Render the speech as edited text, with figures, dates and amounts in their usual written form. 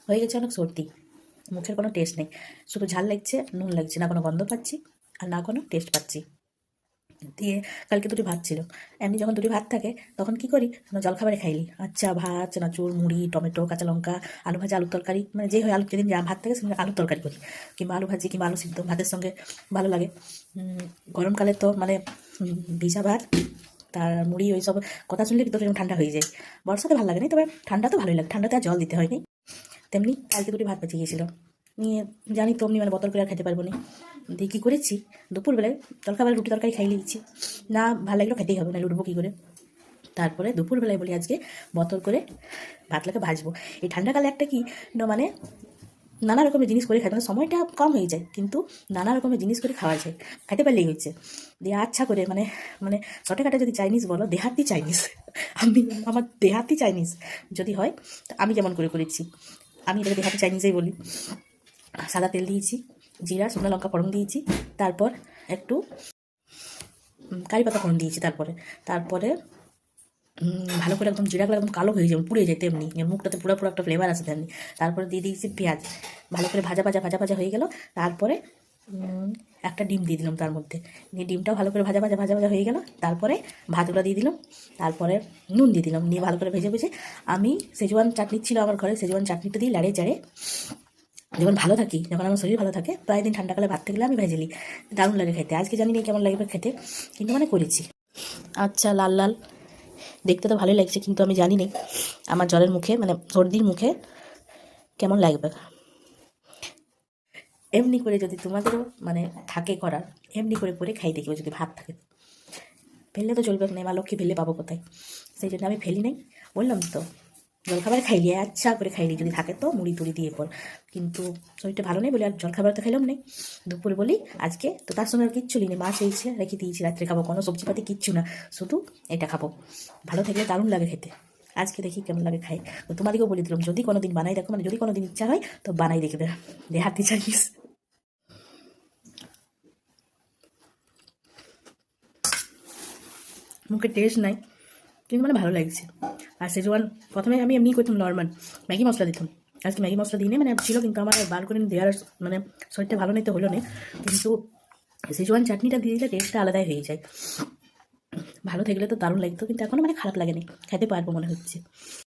হয়ে গেছে অনেক সর্দি, মুখের কোনো টেস্ট নেই, শুধু ঝাল লাগছে, নুন লাগছে, না কোনো গন্ধ পাচ্ছি আর না কোনো টেস্ট পাচ্ছি। দিয়ে কালকে দুটি ভাত ছিল, এমনি যখন দুটি ভাত থাকে তখন কি করি, জলখাবারে খাইলি, আচ্ছা ভাত, চানাচুর, মুড়ি, টমেটো, কাঁচা লঙ্কা, আলু ভাজা, আলুর তরকারি, মানে যে হয় আলু, যেদিন যা ভাত থাকে সেদিন আলুর তরকারি করি, কিংবা আলু ভাজি, কিংবা আলু সিদ্ধ ভাতের সঙ্গে ভালো লাগে। গরমকালে তো মানে ভিজা ভাত তার মুড়ি ওই সব কথা শুনলে কিন্তু এরকম ঠান্ডা হয়ে যায়। বর্ষাতে ভালো লাগে না, তবে ঠান্ডা তো ভালোই লাগে, ঠান্ডাতে আর জল দিতে হয়নি। তেমনি কালকে দুটি ভাত বেঁচে গিয়েছিলো, নিয়ে জানি তো অমনি মানে বোতল করে আর খেতে পারবো না, দিয়ে কী করেছি, দুপুরবেলায় জলখাবারে রুটি তরকারি খাই নিয়েছি, না ভালো লাগলেও খেতেই হবে, না উঠবো কী করে। তারপরে দুপুরবেলায় বলি আজকে বোতল করে ভাতলাকে ভাজবো। এই ঠান্ডাকালে একটা কি মানে নানা রকমের জিনিস করে খাই, মানে সময়টা কম হয়ে যায় কিন্তু নানা রকমের জিনিস করে খাওয়া যায়, খাইতে পারলেই হচ্ছে। দিয়ে আচ্ছা করে মানে মানে শর্টকাটে যদি চাইনিজ বলো, দেহাতি চাইনিজ, আমি আমার দেহাতি চাইনিজ যদি হয়, তো আমি যেমন করে করেছি, আমি এটাকে দেহাতি চাইনিজেই বলি। সাদা তেল দিয়েছি, জিরা, শুকনো লঙ্কা ফোড়ন দিয়েছি, তারপর একটু কারি পাতা ফোড়ন দিয়েছি, তারপরে তারপরে ভালো করে একদম জিরাগুলো একদম কালো হয়ে যাবে, পুড়ে যায়, তেমনি মুখটাতে পুরো পুরো একটা ফ্লেভার আসে তেমনি। তারপরে দিয়ে দিয়েছি পেঁয়াজ, ভালো করে ভাজা ভাজা ভাজা ভাজা হয়ে গেল। তারপরে একটা ডিম দিয়ে দিলাম তার মধ্যে, নিয়ে ডিমটাও ভালো করে ভাজা ভাজা ভাজা ভাজা হয়ে গেল। তারপরে ভাতগুলো দিয়ে দিলাম, তারপরে নুন দিয়ে দিলাম, নিয়ে ভালো করে ভেজে ভেজে আমি সেজওয়ান চাটনি ছিল আমার ঘরে, সেজওয়ান চাটনিটা দিয়ে লাড়ে চাড়ে, যখন ভালো থাকি, যখন আমার শরীর ভালো থাকে, প্রায় দিন ঠান্ডাকালে ভাত থাকলে আমি ভেজে নিই, দারুণ লাগে খেতে। আজকে জানি না কেমন লাগবে খেতে, কিন্তু মানে করেছি। আচ্ছা, লাল লাল দেখতে তো ভালোই লাগছে, কিন্তু আমি জানি না আমার জ্বরের মুখে মানে সর্দির মুখে কেমন লাগবে। এমনি করে যদি তোমাদেরও মানে থাকে করার, এমনি করে করে খাই দেখিও যদি ভাত থাকে। ফেললে তো চলবে না, মা লক্ষ্মী ফেললে পাবো কোথায়, সেই জন্য আমি ফেলি নাই, বললাম তো জলখাবার খাইলি, আচ্ছা করে খাইলি, যদি থাকে তো মুড়ি টুড়ি দিয়ে পর। কিন্তু শরীরটা ভালো নেই বলে আর জলখাবার তো খাইলাম নেই। দুপুরে বলি আজকে তো তার সঙ্গে আর কিচ্ছু নেই, মাছ হয়েছে রেখে দিয়েছি, রাত্রে খাবো, কোনো সবজিপাতি কিচ্ছু না, শুধু এটা খাবো। ভালো থাকলে দারুণ লাগে খেতে, আজকে দেখি কেমন লাগে খাই। তো তোমাদেরকেও বলে দিলাম যদি কোনো দিন বানাই দেখো, মানে যদি কোনো দিন ইচ্ছা হয় তো বানাই দেখবে, দেহাতি চাইনিজ। মুখে টেস্ট নাই, কিন্তু মানে ভালো লাগছে। আর সেজওয়ান প্রথমে আমি এমনি করতাম নর্মাল, ম্যাগি মশলা দিতাম, আজকে ম্যাগি মশলা দিই মানে ছিল, কিন্তু আমার বার করে দেওয়ার মানে শরীরটা ভালো নেই তো হলো না, কিন্তু সেজওয়ান চাটনিটা দিয়ে দিলে টেস্টটা আলাদাই হয়ে যায়। ভালো থাকলে তো দারুণ লাগতো, কিন্তু এখনও মানে খারাপ লাগেনি, খেতে পারবো মনে হচ্ছে।